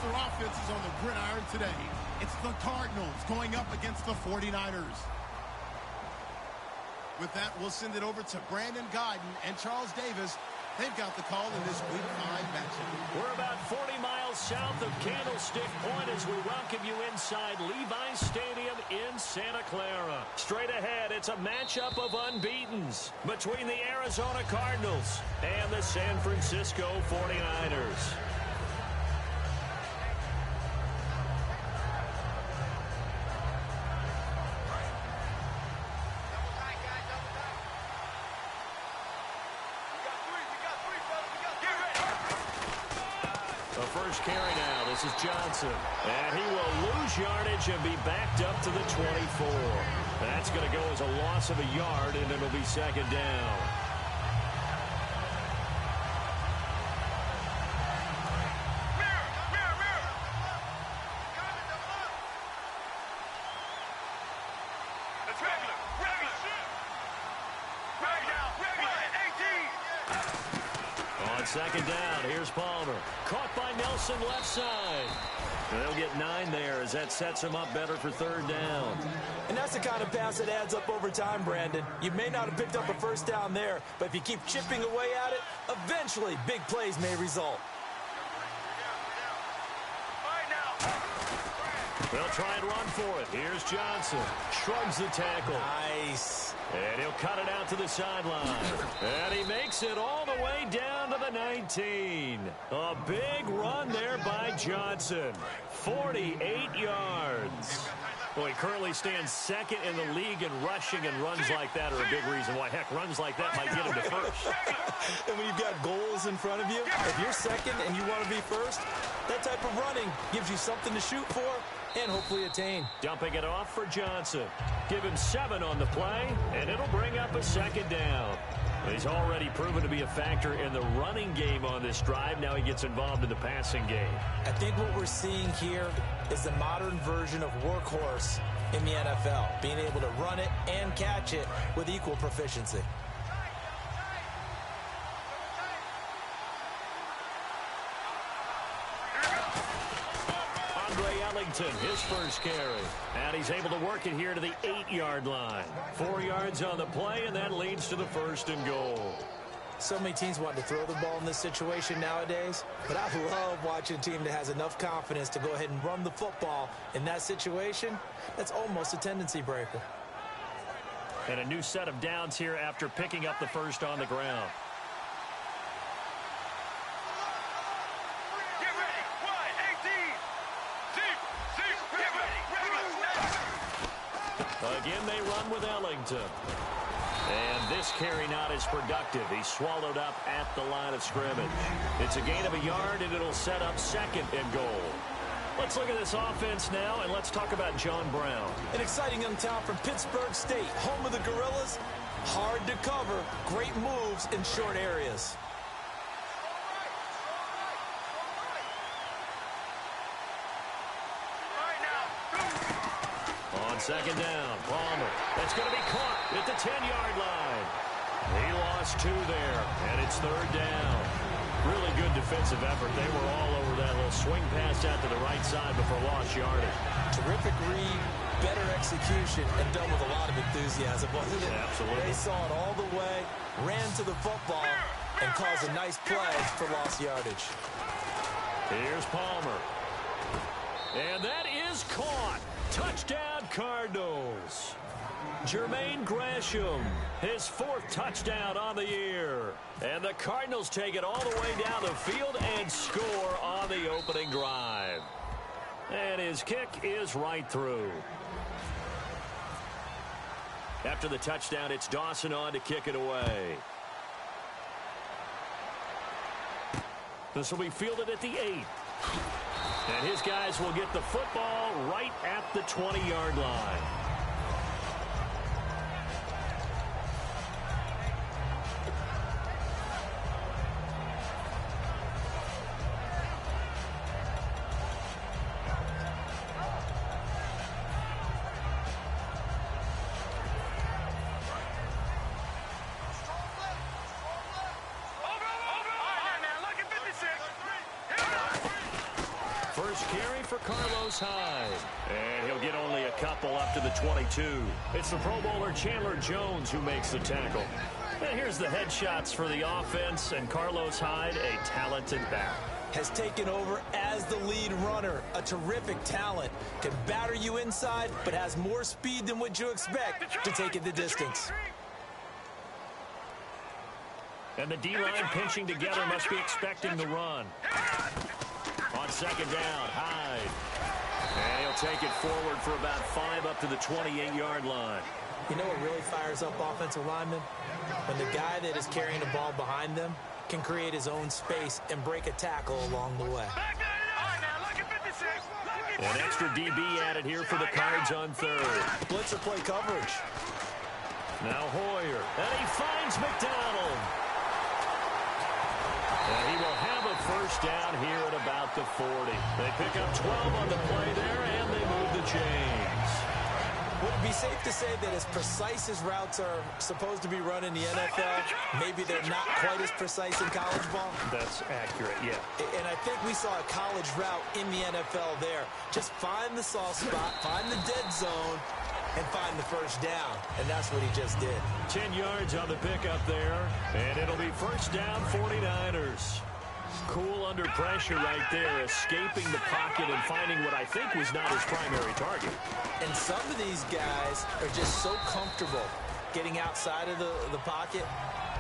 their offenses on the gridiron today. It's the Cardinals going up against the 49ers. With that, we'll send it over to Brandon Guyton and Charles Davis. They've got the call in this Week 5 matchup. We're about 40 miles south of Candlestick Point as we welcome you inside Levi's Stadium in Santa Clara. Straight ahead, it's a matchup of unbeatens between the Arizona Cardinals and the San Francisco 49ers. First carry now. This is Johnson. And he will lose yardage and be backed up to the 24. That's going to go as a loss of a yard, and it'll be second down. Second down. Here's Palmer. Caught by Nelson left side. They'll get 9 there as that sets him up better for third down. And that's the kind of pass that adds up over time, Brandon. You may not have picked up a first down there, but if you keep chipping away at it, eventually big plays may result. They'll try and run for it. Here's Johnson. Shrugs the tackle. Nice. And he'll cut it out to the sideline. And he makes it all the way down to the 19. A big run there by Johnson. 48 yards. Well, he currently stands second in the league in rushing, and runs like that are a big reason why. Heck, runs like that might get him to first. And when you've got goals in front of you, if you're second and you want to be first, that type of running gives you something to shoot for and hopefully attain. Dumping it off for Johnson. Give him 7 on the play, and it'll bring up a second down. He's already proven to be a factor in the running game on this drive. Now he gets involved in the passing game. I think what we're seeing here is the modern version of workhorse in the NFL, being able to run it and catch it with equal proficiency. His first carry. And he's able to work it here to the 8-yard line. 4 yards on the play, and that leads to the first and goal. So many teams want to throw the ball in this situation nowadays, but I love watching a team that has enough confidence to go ahead and run the football in that situation. That's almost a tendency breaker. And a new set of downs here after picking up the first on the ground. Again, they run with Ellington. And this carry not as productive. He's swallowed up at the line of scrimmage. It's a gain of a yard, and it'll set up second and goal. Let's look at this offense now, and let's talk about John Brown. An exciting young talent from Pittsburgh State, home of the Gorillas. Hard to cover, great moves in short areas. Second down, Palmer. That's going to be caught at the 10-yard line. He lost 2 there, and it's third down. Really good defensive effort. They were all over that little swing pass out to the right side before lost yardage. Terrific read, better execution, and done with a lot of enthusiasm, wasn't it? Absolutely. They saw it all the way, ran to the football, and caused a nice play for lost yardage. Here's Palmer. And that is caught. Touchdown, Cardinals. Jermaine Gresham, his 4th touchdown on the year. And the Cardinals take it all the way down the field and score on the opening drive. And his kick is right through. After the touchdown, it's Dawson on to kick it away. This will be fielded at the 8. And his guys will get the football right at the 20-yard line. First carry for Carlos Hyde. And he'll get only a couple up to the 22. It's the Pro Bowler Chandler Jones who makes the tackle. And here's the headshots for the offense, and Carlos Hyde, a talented back. Has taken over as the lead runner. A terrific talent. Can batter you inside, but has more speed than what you expect to take it the distance. And the D-line pinching together must be expecting the run. On second down, Hyde. And he'll take it forward for about 5 up to the 28-yard line. You know what really fires up offensive linemen? When the guy that is carrying the ball behind them can create his own space and break a tackle along the way. An extra DB added here for the Cards on third. Blitzer play coverage. Now Hoyer. And he finds McDonald. And he will have a first down here at about the 40. They pick up 12 on the play there, and they move the chains. Would it be safe to say that as precise as routes are supposed to be run in the NFL, maybe they're not quite as precise in college ball? That's accurate, yeah. And I think we saw a college route in the NFL there. Just find the soft spot, find the dead zone, and find the first down. And that's what he just did. 10 yards on the pickup there, and it'll be first down 49ers. Cool under pressure right there, escaping the pocket and finding what I think was not his primary target. And some of these guys are just so comfortable getting outside of the pocket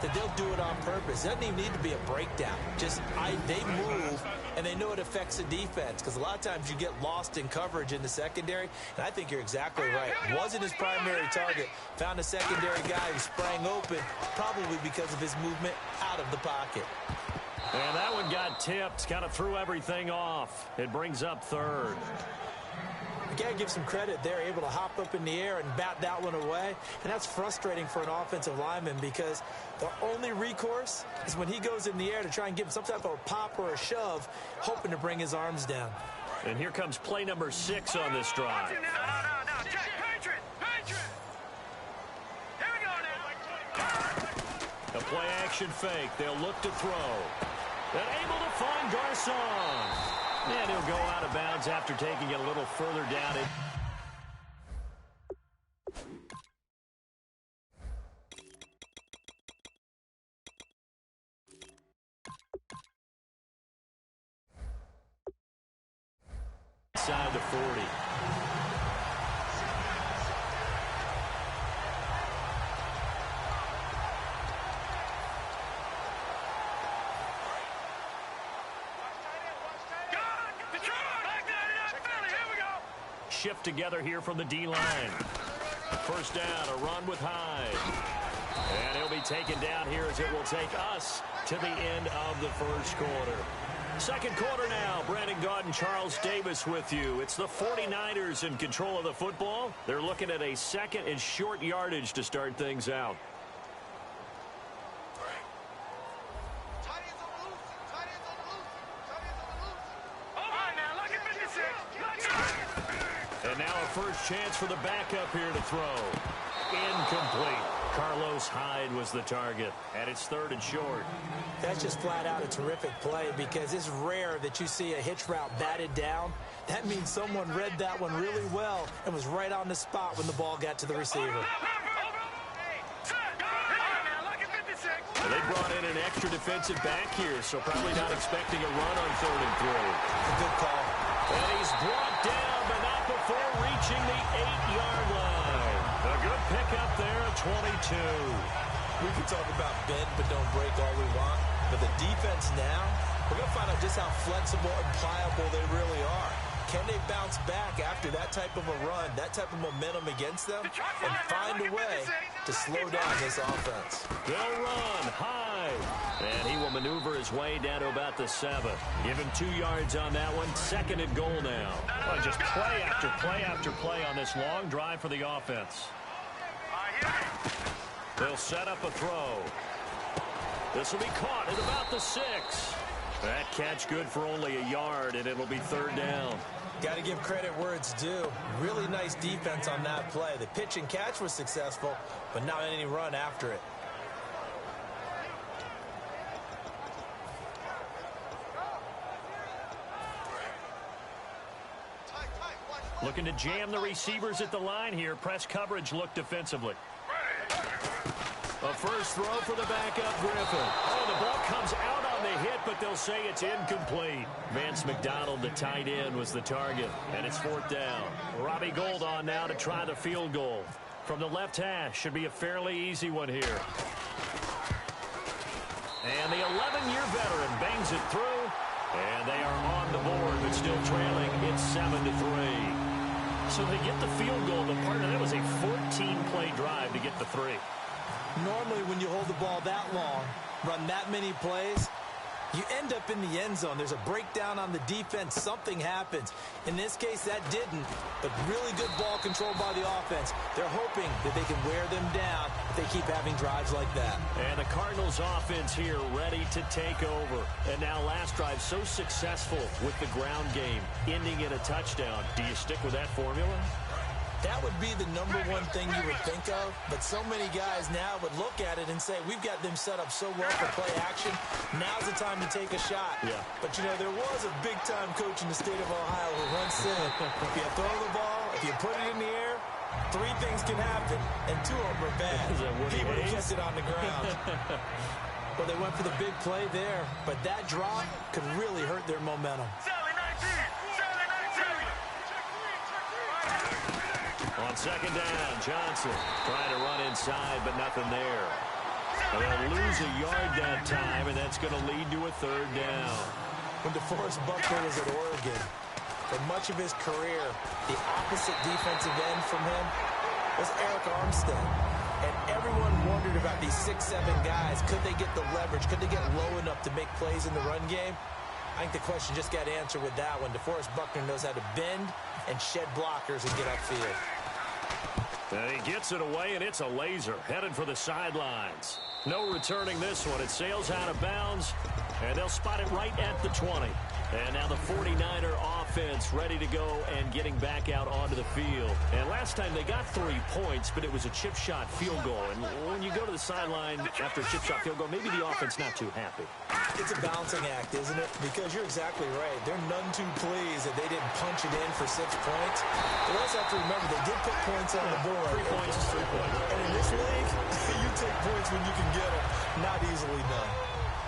that they'll do it on purpose. It doesn't even need to be a breakdown. Just they move, and they know it affects the defense, because a lot of times you get lost in coverage in the secondary, and I think you're exactly right. Wasn't his primary target. Found a secondary guy who sprang open, probably because of his movement out of the pocket. And that one got tipped, kind of threw everything off. It brings up third. You got to give some credit. They're able to hop up in the air and bat that one away. And that's frustrating for an offensive lineman, because the only recourse is when he goes in the air to try and give him some type of a pop or a shove, hoping to bring his arms down. And here comes play number 6 on this drive. A play-action fake. They'll look to throw. And able to find Garcon. And he'll go out of bounds after taking it a little further down. Inside the 40. Shift together here from the D-line. First down, a run with Hyde. And he'll be taken down here as it will take us to the end of the first quarter. Second quarter now. Brandon Gaudin, Charles Davis with you. It's the 49ers in control of the football. They're looking at a second and short yardage to start things out. And now a first chance for the backup here to throw. Incomplete. Carlos Hyde was the target, and it's third and short. That's just flat out a terrific play, because it's rare that you see a hitch route batted down. That means someone read that one really well and was right on the spot when the ball got to the receiver. And they brought in an extra defensive back here, so probably not expecting a run on 3rd and 3. A good call. And he's brought down, but not before reaching the 8-yard line. A good pickup there at 22. We can talk about bend but don't break all we want, but the defense now, we're going to find out just how flexible and pliable they really are. Can they bounce back after that type of a run, that type of momentum against them, and find a way to slow down this offense? They'll run Hyde, and he will maneuver his way down to about the 7. Give him 2 yards on that one. Second and goal now. Well, just play after play after play on this long drive for the offense. They'll set up a throw. This will be caught at about the 6. That catch good for only a yard, and it'll be 3rd down. Got to give credit where it's due. Really nice defense on that play. The pitch and catch was successful, but not any run after it. Looking to jam the receivers at the line here. Press coverage look defensively. A first throw for the backup Griffin. Oh, the ball comes out on the hit, but they'll say it's incomplete. Vance McDonald, the tight end, was the target, and it's 4th down. Robbie Gould on now to try the field goal. From the left hash, should be a fairly easy one here. And the 11-year veteran bangs it through, and they are on the board, but still trailing. It's 7-3. So they get the field goal, but partner, that was a 14-play drive to get the 3. Normally, when you hold the ball that long, run that many plays, you end up in the end zone. There's a breakdown on the defense. Something happens. In this case, that didn't, but really good ball control by the offense. They're hoping that they can wear them down if they keep having drives like that. And the Cardinals offense here ready to take over. And now last drive so successful with the ground game, ending in a touchdown. Do you stick with that formula? That would be the number one thing you would think of, but so many guys now would look at it and say, we've got them set up so well for play action. Now's the time to take a shot. Yeah. But, you know, there was a big-time coach in the state of Ohio who once said, if you throw the ball, if you put it in the air, 3 things can happen, and 2 of them are bad. He would have kept it on the ground. Well, they went for the big play there, but that drop could really hurt their momentum. On 2nd down, Johnson trying to run inside, but nothing there. They'll lose a yard that time, and that's going to lead to a 3rd down. When DeForest Buckner was at Oregon, for much of his career, the opposite defensive end from him was Eric Armstead. And everyone wondered about these 6'7" guys. Could they get the leverage? Could they get low enough to make plays in the run game? I think the question just got answered with that one. DeForest Buckner knows how to bend and shed blockers and get upfield. And he gets it away, and it's a laser headed for the sidelines. No returning this one. It sails out of bounds, and they'll spot it right at the 20. And now the 49er offense ready to go and getting back out onto the field. And last time they got 3 points, but it was a chip shot field goal. And when you go to the sideline after a chip shot field goal, maybe the offense not too happy. It's a balancing act, isn't it? Because you're exactly right. They're none too pleased that they didn't punch it in for 6 points. But also have to remember they did put points on the board. 3 points is 3 points. And in this league, you take points when you can get them. Not easily done.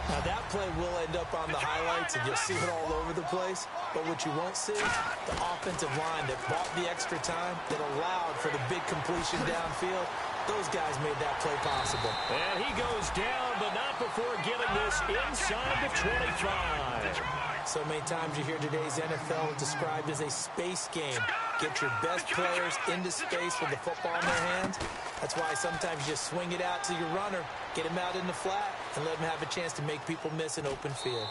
Now, that play will end up on the highlights, and you'll see it all over the place. But what you won't see, the offensive line that bought the extra time, that allowed for the big completion downfield, those guys made that play possible. And he goes down, but not before getting this inside the 25. So many times you hear today's NFL described as a space game. Get your best players into space with the football in their hands. That's why sometimes you just swing it out to your runner, get him out in the flat, and let him have a chance to make people miss an open field.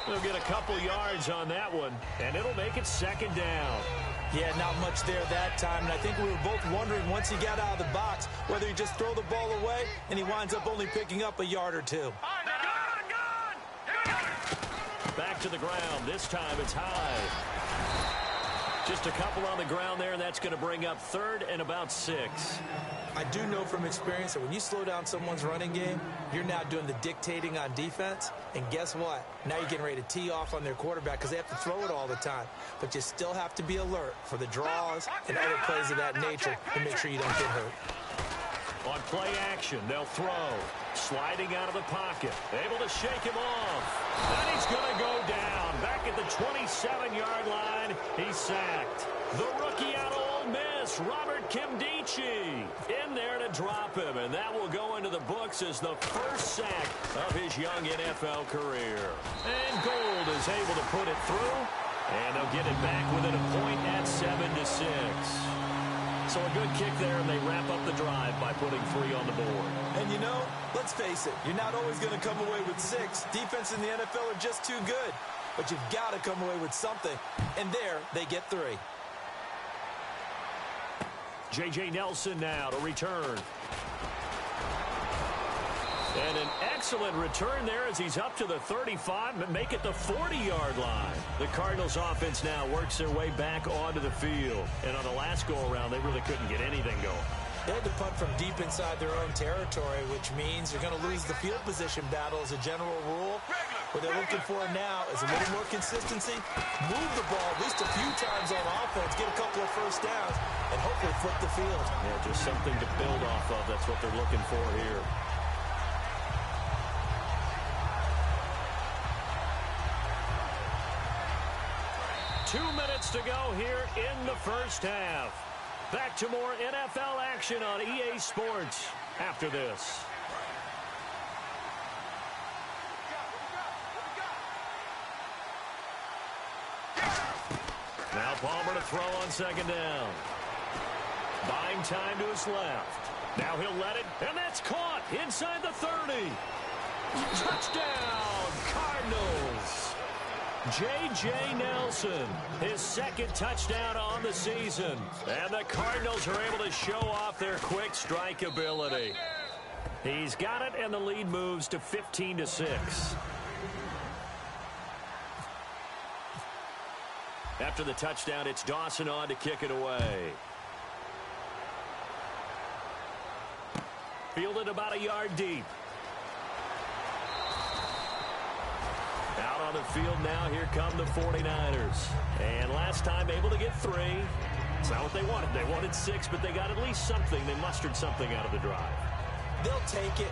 They'll get a couple yards on that one, and it'll make it 2nd down. Yeah, not much there that time, and I think we were both wondering once he got out of the box whether he just throw the ball away, and he winds up only picking up a yard or 2. Back to the ground. This time it's high. Just a couple on the ground there, and that's going to bring up 3rd and about 6. I do know from experience that when you slow down someone's running game, you're now doing the dictating on defense. And guess what? Now you're getting ready to tee off on their quarterback because they have to throw it all the time. But you still have to be alert for the draws and other plays of that nature to make sure you don't get hurt. On play action, they'll throw. Sliding out of the pocket. Able to shake him off. And he's going to go down. Back at the 27-yard line. He's sacked. The rookie out of Ole Miss, Robert Kimdichie, in there to drop him. And that will go into the books as the first sack of his young NFL career. And Gould is able to put it through. And they'll get it back within a point at 7-6. So a good kick there, and they wrap up the drive by putting 3 on the board. And you know, let's face it, you're not always going to come away with 6. Defense in the NFL are just too good. But you've got to come away with something. And there, they get 3. J.J. Nelson now to return. And an excellent return there as he's up to the 35, but make it the 40-yard line. The Cardinals offense now works their way back onto the field. And on the last go-around, they really couldn't get anything going. They had to punt from deep inside their own territory, which means you're going to lose the field position battle as a general rule. What they're looking for now is a little more consistency, move the ball at least a few times on offense, get a couple of first downs, and hopefully flip the field. Yeah, just something to build off of. That's what they're looking for here. Two minutes to go here in the first half. Back to more NFL action on EA Sports after this. Now Palmer to throw on second down. Buying time to his left. Now he'll let it, and that's caught inside the 30. Touchdown, Cardinals. J.J. Nelson, his second touchdown on the season. And the Cardinals are able to show off their quick strike ability. He's got it, and the lead moves to 15-6. After the touchdown, it's Dawson on to kick it away. Fielded about a yard deep. Out on the field now, here come the 49ers. And last time able to get 3. It's not what they wanted. They wanted 6, but they got at least something. They mustered something out of the drive. They'll take it.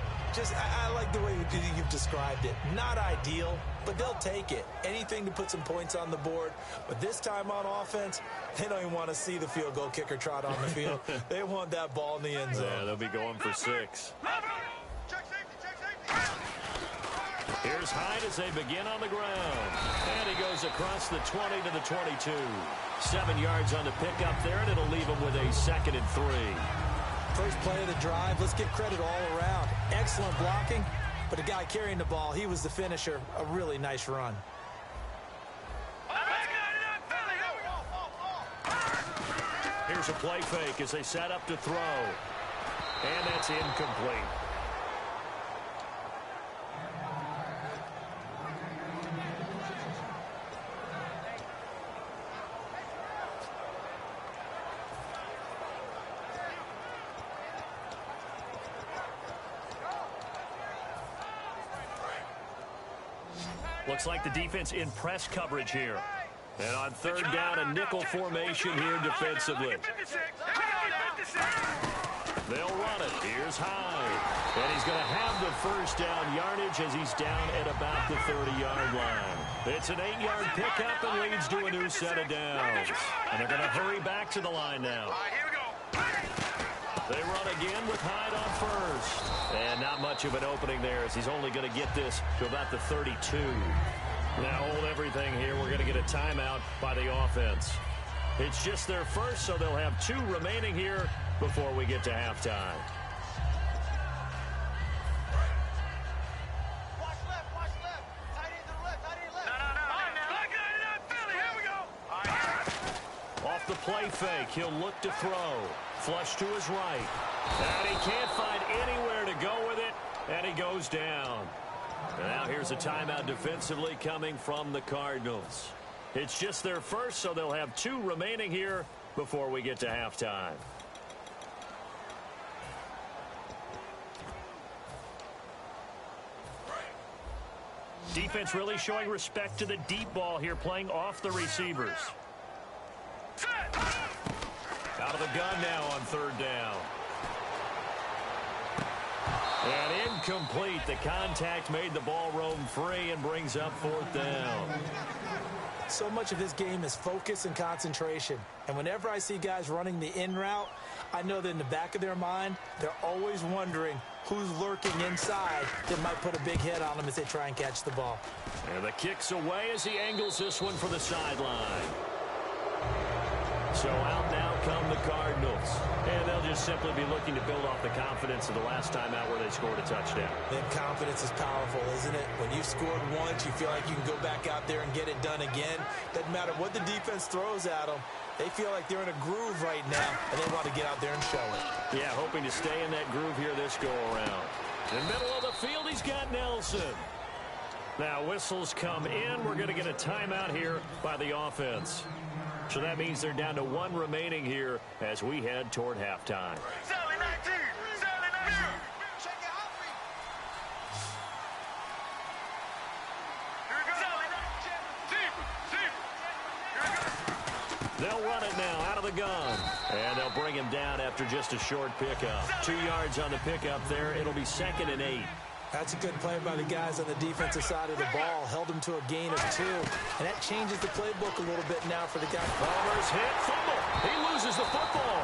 I like the way you've described it. Not ideal, but they'll take it. Anything to put some points on the board. But this time on offense, they don't even want to see the field goal kicker trot on the field. They want that ball in the end zone. Yeah, they'll be going for 6. Here's Hyde as they begin on the ground. And he goes across the 20 to the 22. 7 yards on the pickup there, and it'll leave him with a 2nd and 3. First play of the drive, let's give credit all around. Excellent blocking, but the guy carrying the ball, he was the finisher. A really nice run. Here's a play fake as they set up to throw. And that's incomplete. Looks like the defense in press coverage here. And on third down, a nickel formation here defensively. They'll run it. Here's Hyde. And he's going to have the first down yardage as he's down at about the 30-yard line. It's an 8-yard pickup and leads to a new set of downs. And they're going to hurry back to the line now. They run again with Hyde on first. And not much of an opening there as he's only going to get this to about the 32. Now hold everything here. We're going to get a timeout by the offense. It's just their first, so they'll have 2 remaining here before we get to halftime. Watch left. Tight end to the left, tight end left. Here we go. Off the play fake, he'll look to throw. Flush to his right. And he can't find anywhere to go with it, and he goes down. And now here's a timeout defensively coming from the Cardinals. It's just their first, so they'll have 2 remaining here before we get to halftime. Defense really showing respect to the deep ball here, playing off the receivers. Out of the gun now on third down. And incomplete. The contact made the ball roam free and brings up 4th down. So much of this game is focus and concentration. And whenever I see guys running the in route, I know that in the back of their mind, they're always wondering who's lurking inside that might put a big hit on them as they try and catch the ball. And the kick's away as he angles this one for the sideline. So out now come the Cardinals. And they'll just simply be looking to build off the confidence of the last time out where they scored a touchdown. And confidence is powerful, isn't it? When you've scored once, you feel like you can go back out there and get it done again. Doesn't matter what the defense throws at them. They feel like they're in a groove right now, and they want to get out there and show it. Yeah, hoping to stay in that groove here this go-around. In the middle of the field, he's got Nelson. Now, whistles come in. We're going to get a timeout here by the offense. So that means they're down to 1 remaining here as we head toward halftime. They'll run it now out of the gun. And they'll bring him down after just a short pickup. 2 yards on the pickup there. It'll be 2nd and 8. That's a good play by the guys on the defensive side of the ball. Held him to a gain of 2. And that changes the playbook a little bit now for the guy. Palmer's hit. Fumble. He loses the football.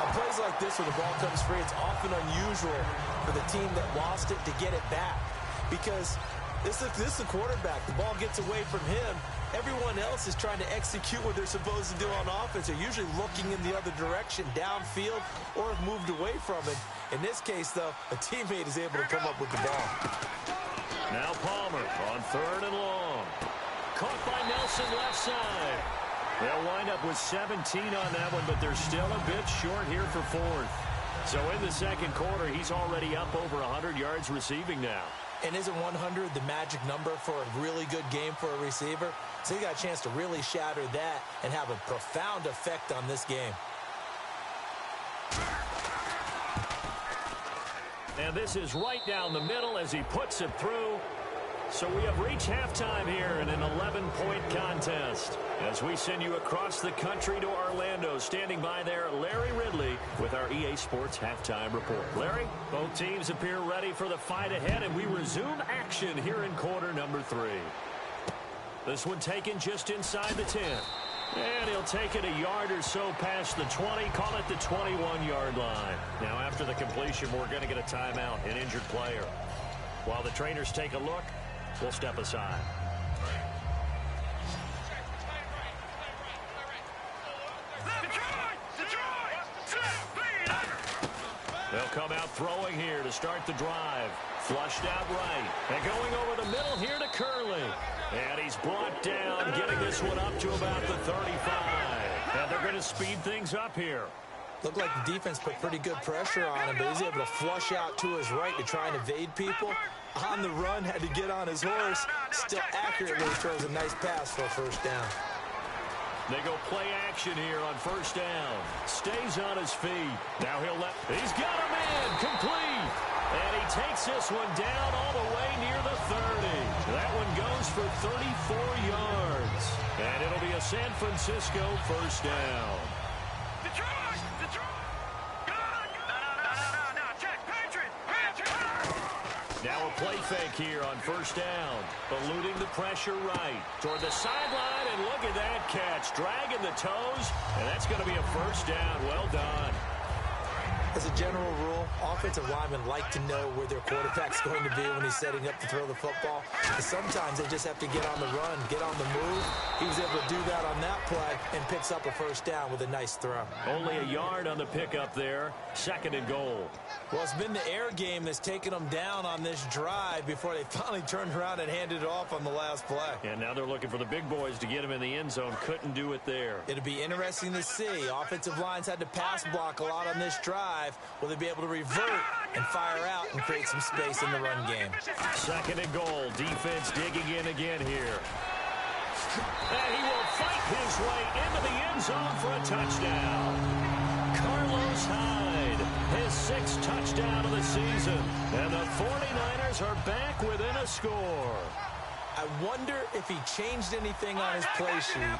On plays like this where the ball comes free, it's often unusual for the team that lost it to get it back. Because this is the quarterback. The ball gets away from him. Everyone else is trying to execute what they're supposed to do on offense. They're usually looking in the other direction, downfield, or have moved away from it. In this case, though, a teammate is able to come up with the ball. Now Palmer on 3rd and long. Caught by Nelson left side. They'll wind up with 17 on that one, but they're still a bit short here for 4th. So in the second quarter, he's already up over 100 yards receiving now. And isn't 100 the magic number for a really good game for a receiver? So he got a chance to really shatter that and have a profound effect on this game. And this is right down the middle as he puts it through. So we have reached halftime here in an 11-point contest. As we send you across the country to Orlando, standing by there, Larry Ridley with our EA Sports Halftime Report. Larry, both teams appear ready for the fight ahead, and we resume action here in quarter number 3. This one taken just inside the 10. And he'll take it a yard or so past the 20, call it the 21-yard line. Now after the completion, we're going to get a timeout, an injured player. While the trainers take a look, we'll step aside. They'll come out throwing here to start the drive. Flushed out right. And going over the middle here to Curley. And he's brought down, getting this one up to about the 35. And they're going to speed things up here. Looked like the defense put pretty good pressure on him, but he's able to flush out to his right to try and evade people. On the run, had to get on his horse. Still accurately throws a nice pass for a first down. They go play action here on first down. Stays on his feet. Now he's got him in, complete. And he takes this one down all the way near the 30. That one goes for 34 yards. And it'll be a San Francisco first down. Now a play fake here on first down. Eluding the pressure right. Toward the sideline, and look at that catch. Dragging the toes, and that's going to be a first down. Well done. As a general rule, offensive linemen like to know where their quarterback's going to be when he's setting up to throw the football. But sometimes they just have to get on the run, get on the move. He was able to do that on that play and picks up a first down with a nice throw. Only a yard on the pickup there. 2nd and goal. Well, it's been the air game that's taken them down on this drive before they finally turned around and handed it off on the last play. And now they're looking for the big boys to get him in the end zone. Couldn't do it there. It'll be interesting to see. Offensive lines had to pass block a lot on this drive. Will they be able to revert and fire out and create some space in the run game? 2nd and goal. Defense digging in again here. And he will fight his way into the end zone for a touchdown. Carlos Hyde, his 6th touchdown of the season. And the 49ers are back within a score. I wonder if he changed anything on his play sheet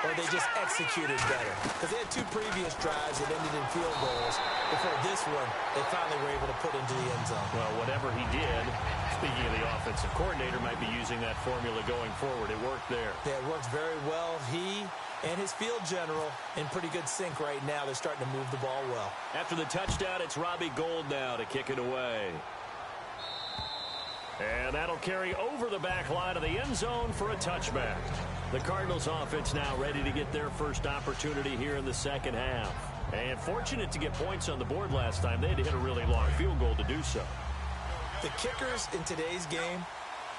or they just executed better. Because they had 2 previous drives that ended in field goals. Before this one, they finally were able to put into the end zone. Well, whatever he did, speaking of the offensive coordinator, might be using that formula going forward. It worked there. Yeah, it works very well. He and his field general in pretty good sync right now. They're starting to move the ball well. After the touchdown, it's Robbie Gould now to kick it away. And that'll carry over the back line of the end zone for a touchback. The Cardinals offense now ready to get their first opportunity here in the second half. And fortunate to get points on the board last time. They had to hit a really long field goal to do so. The kickers in today's game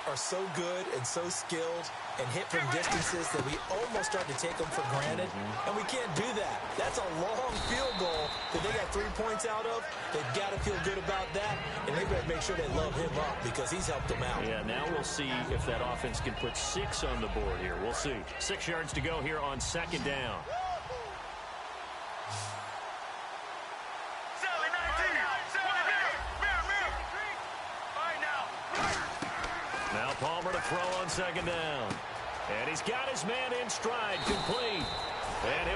are so good and so skilled and hit from distances that we almost start to take them for granted. And we can't do that. That's a long field goal that they got 3 points out of. They've got to feel good about that, and they better make sure they love him up because he's helped them out. Yeah, now we'll see if that offense can put 6 on the board here. We'll see. 6 yards to go here on 2nd down. Now Palmer to throw on 2nd down. And he's got his man in stride, complete. And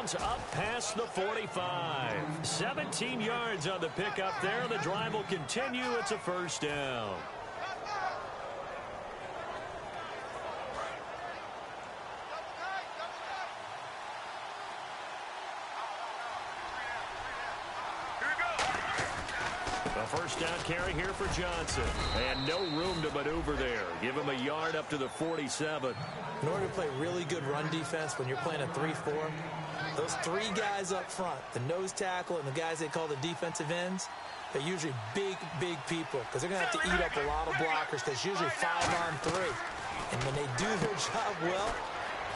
downs up past the 45. 17 yards on the pickup there. The drive will continue. It's a first down. A first down carry here for Johnson. And no room to maneuver there. Give him a yard up to the 47. In order to play really good run defense when you're playing a 3-4, those three guys up front, the nose tackle and the guys they call the defensive ends, they're usually big, big people because they're going to have to eat up a lot of blockers because it's usually 5-on-3. And when they do their job well,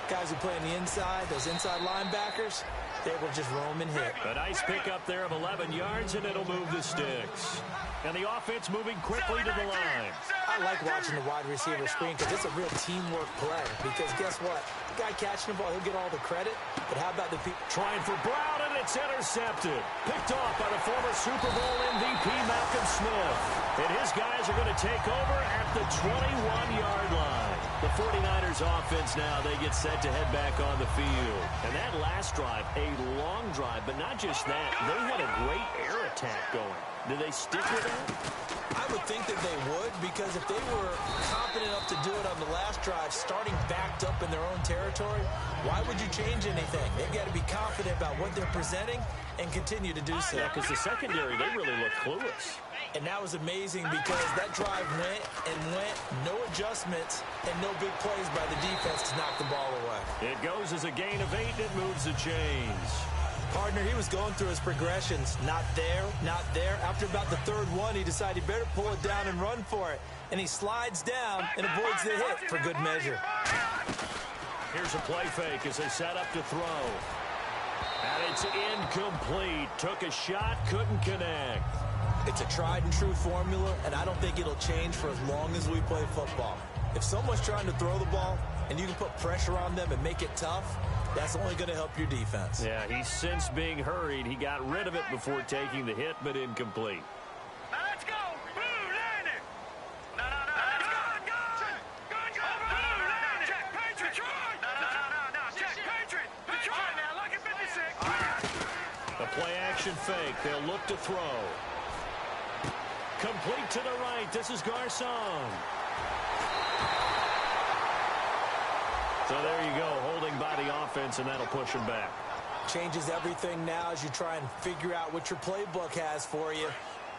guys who play on the inside, those inside linebackers, they will just roam and hit. A nice pickup there of 11 yards, and it'll move the sticks. And the offense moving quickly to the line. I like watching the wide receiver screen because it's a real teamwork play. Because guess what? The guy catching the ball, he'll get all the credit. But how about the people trying for Brown, and it's intercepted. Picked off by the former Super Bowl MVP, Malcolm Smith. And his guys are going to take over at the 21-yard line. The 49ers offense now, they get set to head back on the field. And that last drive, a long drive, but not just that. They had a great air attack going. Do they stick with that? I would think that they would, because if they were confident enough to do it on the last drive, starting backed up in their own territory, why would you change anything? They've got to be confident about what they're presenting and continue to do so. Yeah, because the secondary, they really look clueless. And that was amazing because that drive went and went, no adjustments, and no big plays by the defense to knock the ball away. It goes as a gain of 8, and it moves the chains. Partner, he was going through his progressions. Not there, not there. After about the third one, he decided he better pull it down and run for it. And he slides down and avoids the hit for good measure. Here's a play fake as they set up to throw. And it's incomplete. Took a shot, couldn't connect. It's a tried and true formula, and I don't think it'll change for as long as we play football. If someone's trying to throw the ball and you can put pressure on them and make it tough, that's only going to help your defense. Yeah, he's since being hurried. He got rid of it before taking the hit, but incomplete. Now let's go. Blue landing. No, let's go. Blue landing. Check, Patriot. No. Check, Patriot. Detroit now, lucky 56. A play action fake. They'll look to throw. Complete to the right. This is Garcon. So there you go, holding by the offense, and that'll push him back. Changes everything now as you try and figure out what your playbook has for you.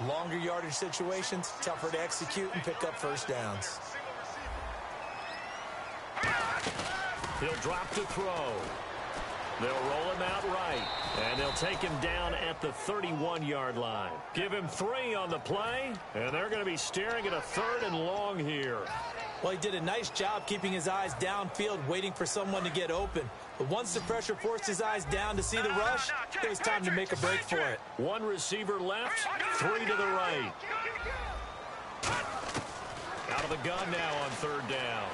Longer yardage situations, tougher to execute and pick up first downs. He'll drop to throw. They'll roll him out right, and they'll take him down at the 31-yard line. Give him 3 on the play, and they're going to be staring at a 3rd and long here. Well, he did a nice job keeping his eyes downfield, waiting for someone to get open. But once the pressure forced his eyes down to see the rush, it was time to make a break for it. 1 receiver left, 3 to the right. Out of the gun now on 3rd down.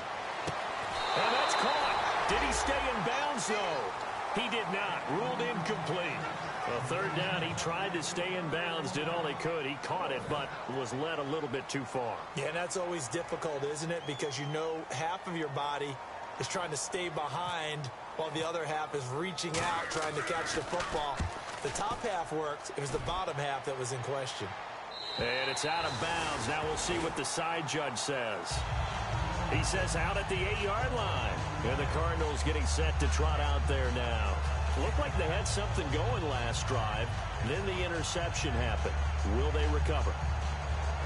And that's caught. Did he stay in bounds, though? He did not. Ruled incomplete. Well, 3rd down, he tried to stay in bounds, did all he could. He caught it, but was led a little bit too far. Yeah, and that's always difficult, isn't it? Because you know half of your body is trying to stay behind while the other half is reaching out, trying to catch the football. The top half worked. It was the bottom half that was in question. And it's out of bounds. Now we'll see what the side judge says. He says out at the 8-yard line. And the Cardinals getting set to trot out there now. Looked like they had something going last drive. Then the interception happened. Will they recover?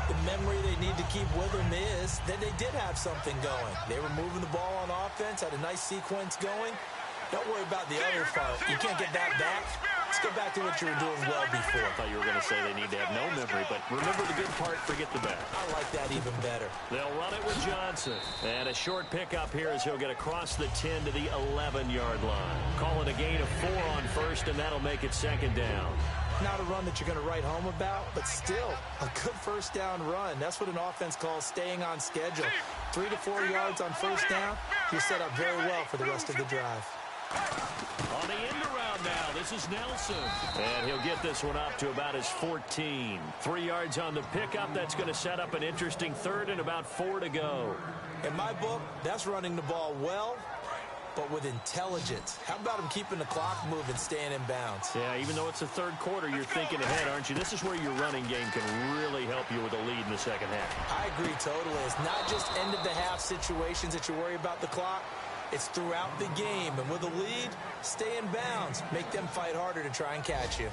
The memory they need to keep with them is that they did have something going. They were moving the ball on offense, had a nice sequence going. Don't worry about the other part. You can't get that back. Let's go back to what you were doing well before. I thought you were going to say they need to have no memory, but remember the good part, forget the bad. I like that even better. They'll run it with Johnson. And a short pickup here as he'll get across the 10 to the 11-yard line. Call it a gain of 4 on 1st, and that'll make it 2nd down. Not a run that you're going to write home about, but still a good first down run. That's what an offense calls staying on schedule. 3 to 4 yards on 1st down, you're set up very well for the rest of the drive. On the end around now, this is Nelson. And he'll get this one up to about his 14. 3 yards on the pickup. That's going to set up an interesting 3rd and about 4 to go. In my book, that's running the ball well but with intelligence. How about him keeping the clock moving, staying in bounds? Yeah, even though it's the third quarter, you're thinking ahead, aren't you? This is where your running game can really help you with a lead in the second half. I agree totally. It's not just end-of-the-half situations that you worry about the clock. It's throughout the game. And with a lead, stay in bounds. Make them fight harder to try and catch you.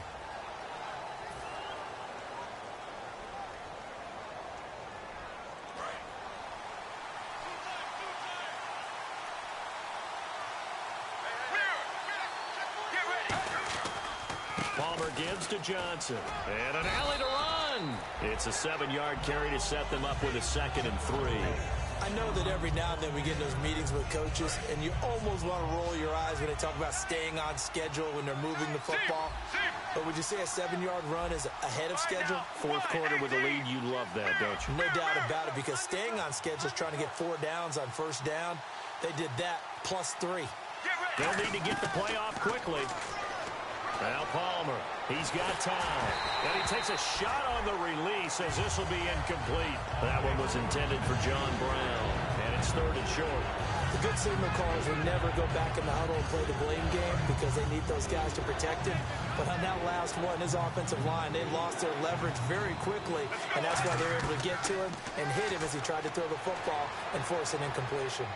Palmer gives to Johnson. And an alley to run. It's a 7-yard carry to set them up with a 2nd and 3. I know that every now and then we get in those meetings with coaches, and you almost want to roll your eyes when they talk about staying on schedule when they're moving the football. But would you say a 7-yard run is ahead of schedule? Fourth quarter with a lead, you love that, don't you? No doubt about it, because staying on schedule is trying to get 4 downs on first down. They did that plus 3. They'll need to get the play off quickly. Now Palmer, he's got time. And he takes a shot on the release as this will be incomplete. That one was intended for John Brown, and it's 3rd and short. The good signal callers will never go back in the huddle and play the blame game because they need those guys to protect him. But on that last one, his offensive line, they lost their leverage very quickly, and that's why they were able to get to him and hit him as he tried to throw the football and force an incompletion.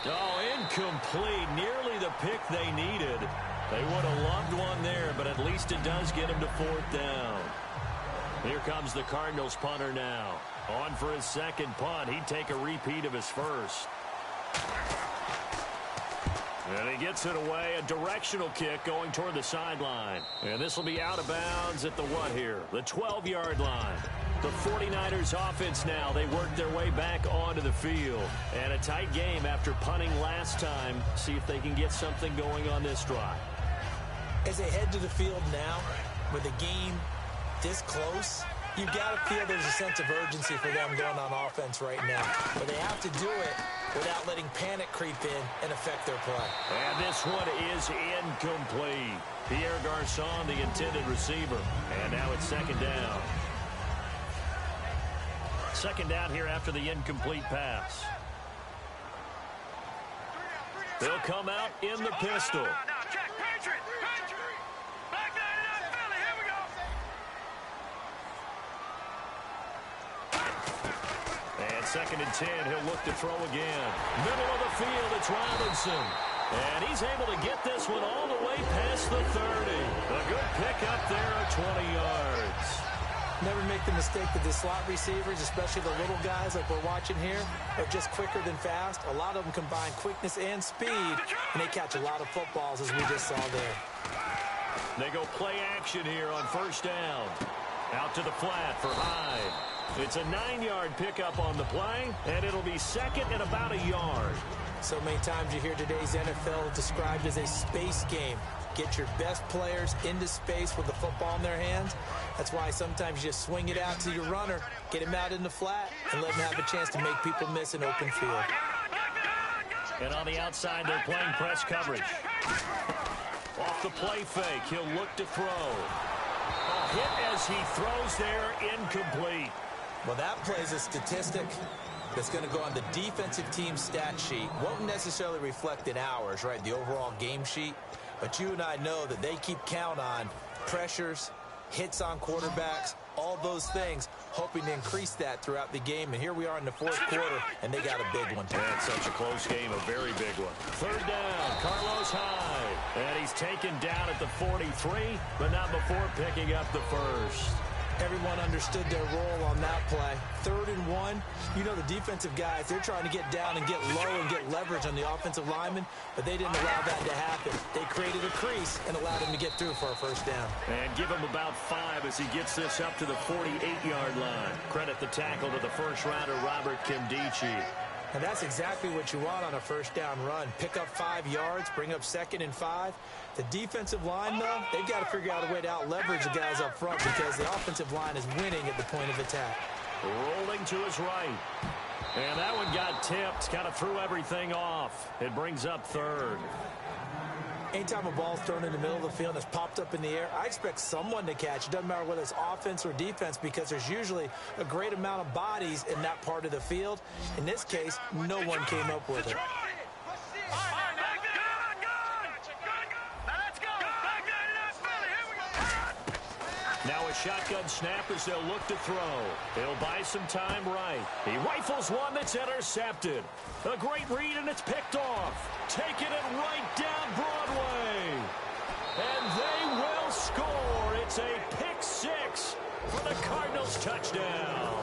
Oh, incomplete. Nearly the pick they needed. They would have loved one there, but at least it does get them to 4th down. Here comes the Cardinals punter now. On for his 2nd punt. He'd take a repeat of his first. And he gets it away. A directional kick going toward the sideline. And this will be out of bounds at the what here? The 12-yard line. The 49ers offense now, they work their way back onto the field. And a tight game after punting last time. See if they can get something going on this drive. As they head to the field now, with the game this close, you've got to feel there's a sense of urgency for them going on offense right now. But they have to do it without letting panic creep in and affect their play. And this one is incomplete. Pierre Garçon, the intended receiver. And now it's 2nd down. 2nd down here after the incomplete pass. They'll come out in the pistol. And 2nd and 10, he'll look to throw again. Middle of the field, it's Robinson. And he's able to get this one all the way past the 30. A good pickup there at 20 yards. Never make the mistake that the slot receivers, especially the little guys like we're watching here, are just quicker than fast. A lot of them combine quickness and speed, and they catch a lot of footballs, as we just saw there. They go play action here on 1st down. Out to the flat for Hyde. It's a 9-yard pickup on the play, and it'll be 2nd and about a yard. So many times you hear today's NFL described as a space game. Get your best players into space with the football in their hands. That's why sometimes you just swing it out to your runner, get him out in the flat, and let him have a chance to make people miss an open field. And on the outside, they're playing press coverage. Off the play fake, he'll look to throw. A hit as he throws there, incomplete. Well, that plays a statistic that's going to go on the defensive team stat sheet. Won't necessarily reflect in ours, right, the overall game sheet. But you and I know that they keep count on pressures, hits on quarterbacks, all those things, hoping to increase that throughout the game. And here we are in the 4th quarter, and they got a big one. That's such a close game, a very big one. 3rd down, Carlos Hyde. And he's taken down at the 43, but not before picking up the first. Everyone understood their role on that play. 3rd and 1. You know the defensive guys, they're trying to get down and get low and get leverage on the offensive lineman, but they didn't allow that to happen. They created a crease and allowed him to get through for a 1st down. And give him about 5 as he gets this up to the 48-yard line. Credit the tackle to the first-rounder, Robert Kimdichie. And that's exactly what you want on a 1st down run. Pick up 5 yards, bring up 2nd and 5. The defensive line, though, they've got to figure out a way to out-leverage the guys up front because the offensive line is winning at the point of attack. Rolling to his right. And that one got tipped, kind of threw everything off. It brings up 3rd. Anytime a ball's thrown in the middle of the field and it's popped up in the air, I expect someone to catch. It doesn't matter whether it's offense or defense because there's usually a great amount of bodies in that part of the field. In this case, no one came up with it. Now a shotgun snap as they'll look to throw. He'll buy some time right. He rifles one that's intercepted. A great read, and it's picked off. Taking it right down Broadway. And they will score. It's a pick six for the Cardinals touchdown.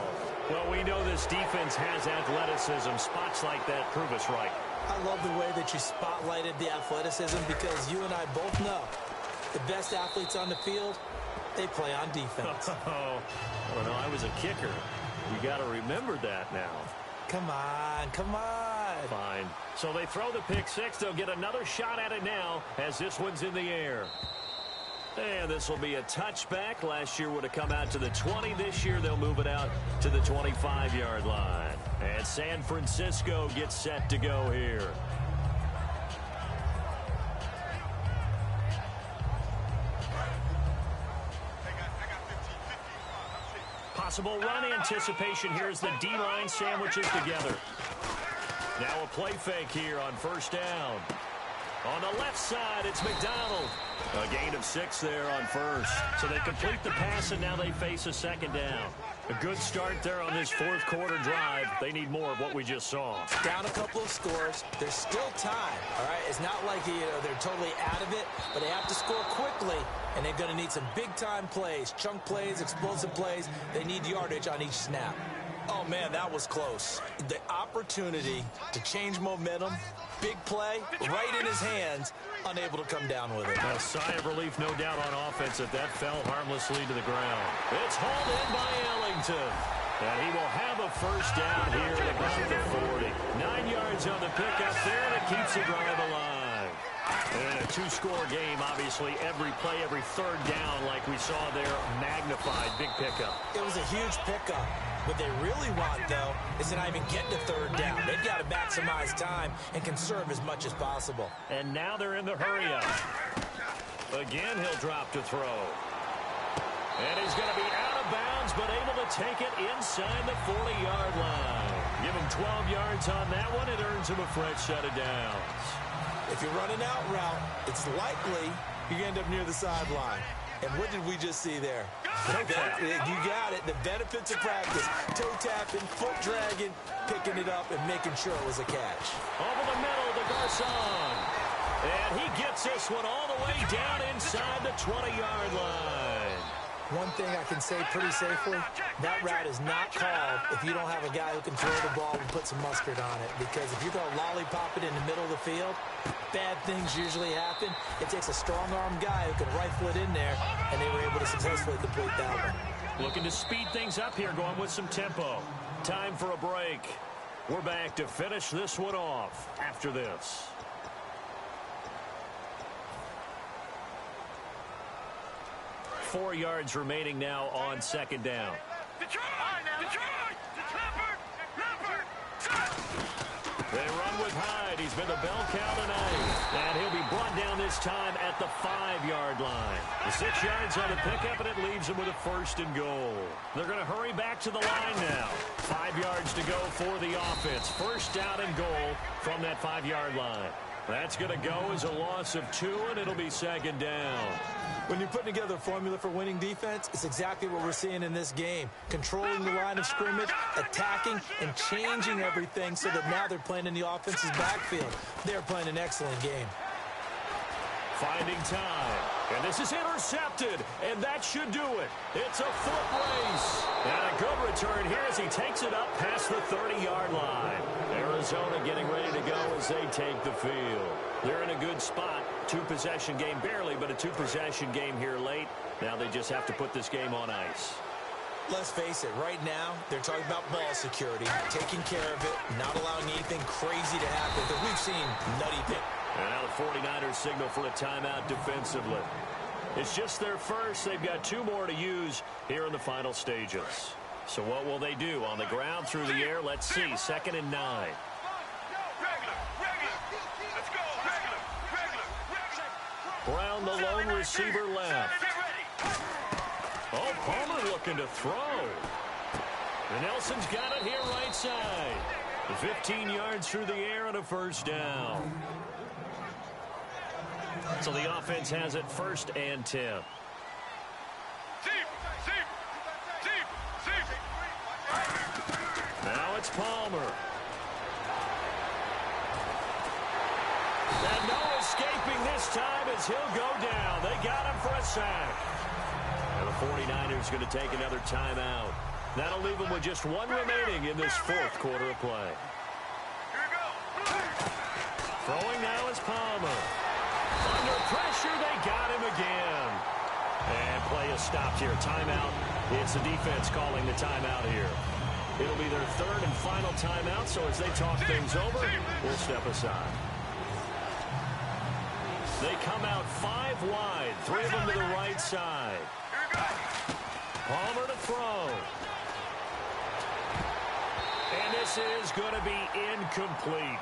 Well, we know this defense has athleticism. Spots like that prove us right. I love the way that you spotlighted the athleticism because you and I both know the best athletes on the field, they play on defense. Oh, well, no, I was a kicker. We got to remember that now. Come on, come on. Fine. So they throw the pick six. They'll get another shot at it now as this one's in the air. And this will be a touchback. Last year would have come out to the 20. This year they'll move it out to the 25-yard line. And San Francisco gets set to go here. Possible run anticipation here as the D-line sandwiches together. Now a play fake here on first down. On the left side, it's McDonald. A gain of 6 there on first. So they complete the pass, and now they face a second down. A good start there on this fourth quarter drive. They need more of what we just saw. Down a couple of scores. There's still time, all right? It's not like they're totally out of it, but they have to score quickly, and they're going to need some big-time plays, chunk plays, explosive plays. They need yardage on each snap. Oh, man, that was close. The opportunity to change momentum, big play, right in his hands, unable to come down with it. A sigh of relief, no doubt, on offense if that fell harmlessly to the ground. It's hauled in by Ellington. And he will have a first down here at about the 40. 9 yards on the pickup there, and it keeps the drive alive. And a two-score game, obviously, every play, every third down, like we saw there, magnified, big pickup. It was a huge pickup. What they really want, though, is to not even get to third down. They've got to maximize time and conserve as much as possible. And now they're in the hurry-up. Again, he'll drop to throw. And he's going to be out of bounds, but able to take it inside the 40-yard line. Give him 12 yards on that one. It earns him a fresh set of downs. If you're running out route, it's likely you end up near the sideline. And what did we just see there? You got it. The benefits of practice. Toe tapping, foot dragging, picking it up, and making sure it was a catch. Over the middle to Garcon. And he gets this one all the way down inside the 20-yard line. One thing I can say pretty safely, that route is not called if you don't have a guy who can throw the ball and put some mustard on it. Because if you're going to lollipop it in the middle of the field, bad things usually happen. It takes a strong-arm guy who can rifle it in there, and they were able to successfully complete that one. Looking to speed things up here, going with some tempo. Time for a break. We're back to finish this one off after this. Four yards remaining now on second down. They run with Hyde. He's been the bell cow tonight. And he'll be brought down this time at the 5-yard line. The 6 yards on the pickup, and it leaves him with a first and goal. They're going to hurry back to the line now. 5 yards to go for the offense. First down and goal from that 5-yard line. That's going to go as a loss of 2, and it'll be second down. When you're putting together a formula for winning defense, it's exactly what we're seeing in this game. Controlling the line of scrimmage, attacking, and changing everything so that now they're playing in the offense's backfield. They're playing an excellent game. Finding time. And this is intercepted, and that should do it. It's a foot race. And a good return here as he takes it up past the 30-yard line. Arizona getting ready to go as they take the field. They're in a good spot. Two-possession game, barely, but a two-possession game here late. Now they just have to put this game on ice. Let's face it, right now, they're talking about ball security, taking care of it, not allowing anything crazy to happen, because we've seen nutty things. And now the 49ers signal for a timeout defensively. It's just their first. They've got 2 more to use here in the final stages. So what will they do? On the ground, through the air, let's see. 2nd and 9. Brown, the lone receiver left. Oh, Palmer looking to throw. And Nelson's got it here right side. 15 yards through the air and a first down. So the offense has it 1st and 10. Now it's Palmer. And no escaping this time as he'll go down. They got him for a sack. And the 49ers going to take another timeout. That'll leave them with just one remaining in this 4th quarter of play. Throwing now is Palmer. Under pressure, they got him again. And play is stopped here. Timeout. It's the defense calling the timeout here. It'll be their 3rd and final timeout, so as they talk things over, we'll step aside. They come out 5 wide, 3 of them to the right side. Palmer to throw. And this is going to be incomplete.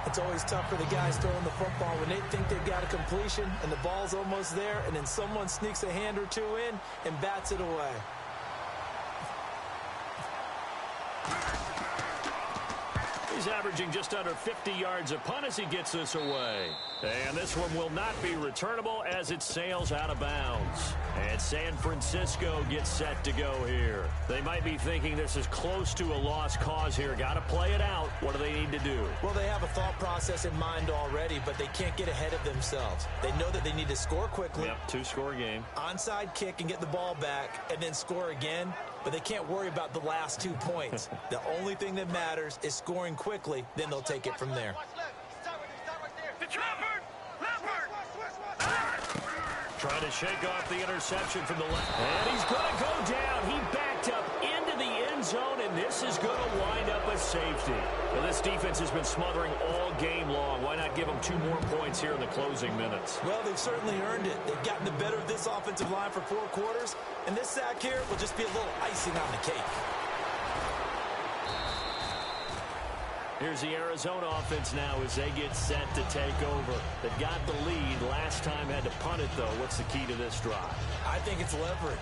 It's always tough for the guys throwing the football when they think they've got a completion and the ball's almost there, and then someone sneaks a hand or two in and bats it away. He's averaging just under 50 yards a punt as he gets this away. And this one will not be returnable as it sails out of bounds. And San Francisco gets set to go here. They might be thinking this is close to a lost cause here. Got to play it out. What do they need to do? Well, they have a thought process in mind already, but they can't get ahead of themselves. They know that they need to score quickly. Yep, 2-score game. Onside kick and get the ball back and then score again. But they can't worry about the last 2 points. The only thing that matters is scoring quickly. Then they'll take it from there. Trying to shake off the interception from the left. And he's going to go down. He backed up into the end zone, and this is going to wind up a safety. Well, this defense has been smothering all game long. Why not give them 2 more points here in the closing minutes? Well, they've certainly earned it. They've gotten the better of this offensive line for 4 quarters, and this sack here will just be a little icing on the cake. Here's the Arizona offense now as they get set to take over. They've got the lead. Last time had to punt it, though. What's the key to this drive? I think it's leverage.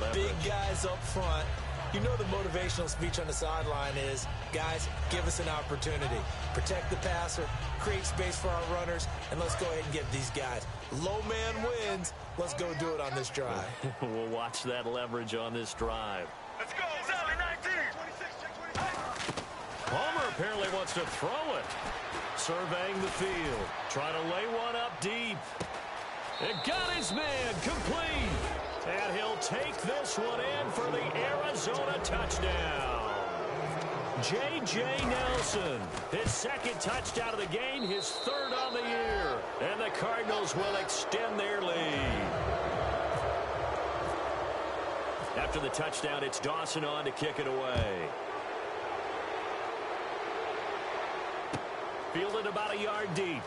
The big guys up front. You know the motivational speech on the sideline is, guys, give us an opportunity. Protect the passer, create space for our runners, and let's go ahead and get these guys. Low man wins. Let's go do it on this drive. We'll watch that leverage on this drive. Let's go, Sally 19. Palmer apparently wants to throw it. Surveying the field. Trying to lay one up deep. It got his man complete. And he'll take this one in for the Arizona touchdown. J.J. Nelson, his 2nd touchdown of the game, his 3rd on the year. And the Cardinals will extend their lead. After the touchdown, it's Dawson on to kick it away. Fielded about a yard deep.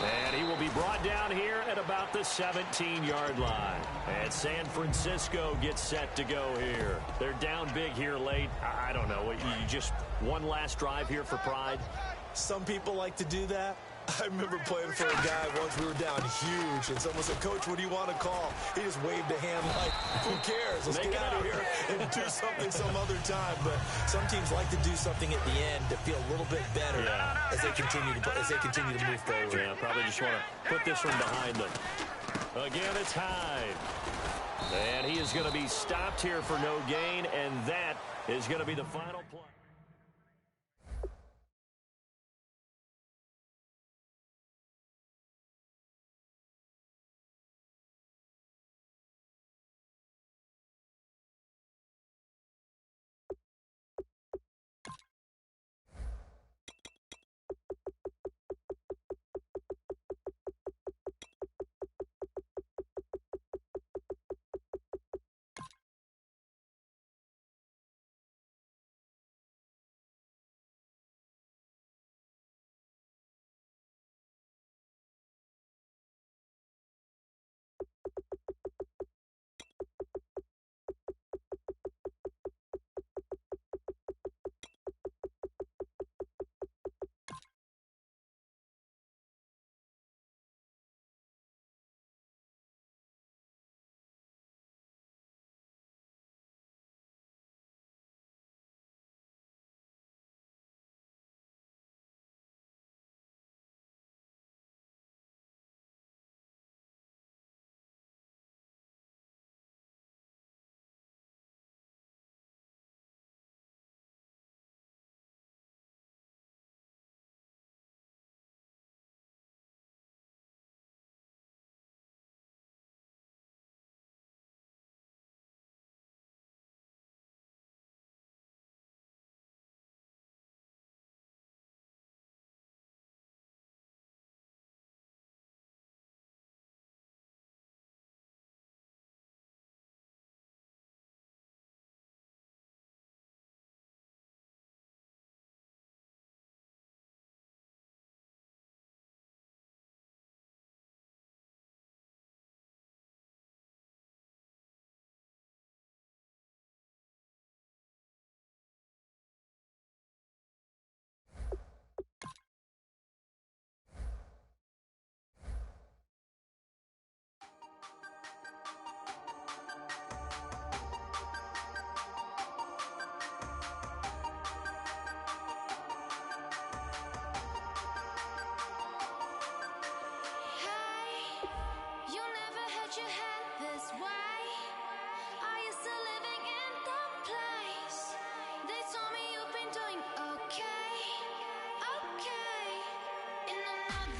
And he will be brought down here at about the 17-yard line. And San Francisco gets set to go here. They're down big here late. I don't know. You just one last drive here for pride? Some people like to do that. I remember playing for a guy once. We were down huge, and someone said, "Coach, what do you want to call?" He just waved a hand like, "Who cares? Let's get out of here and do something some other time." But some teams like to do something at the end to feel a little bit better as they continue to move forward. Yeah, probably just want to put this one behind them. Again, it's Hyde. And he is going to be stopped here for no gain, and that is going to be the final play.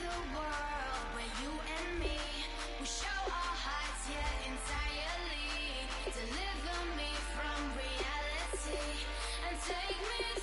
the world where you and me, we show our hearts here entirely. Deliver me from reality and take me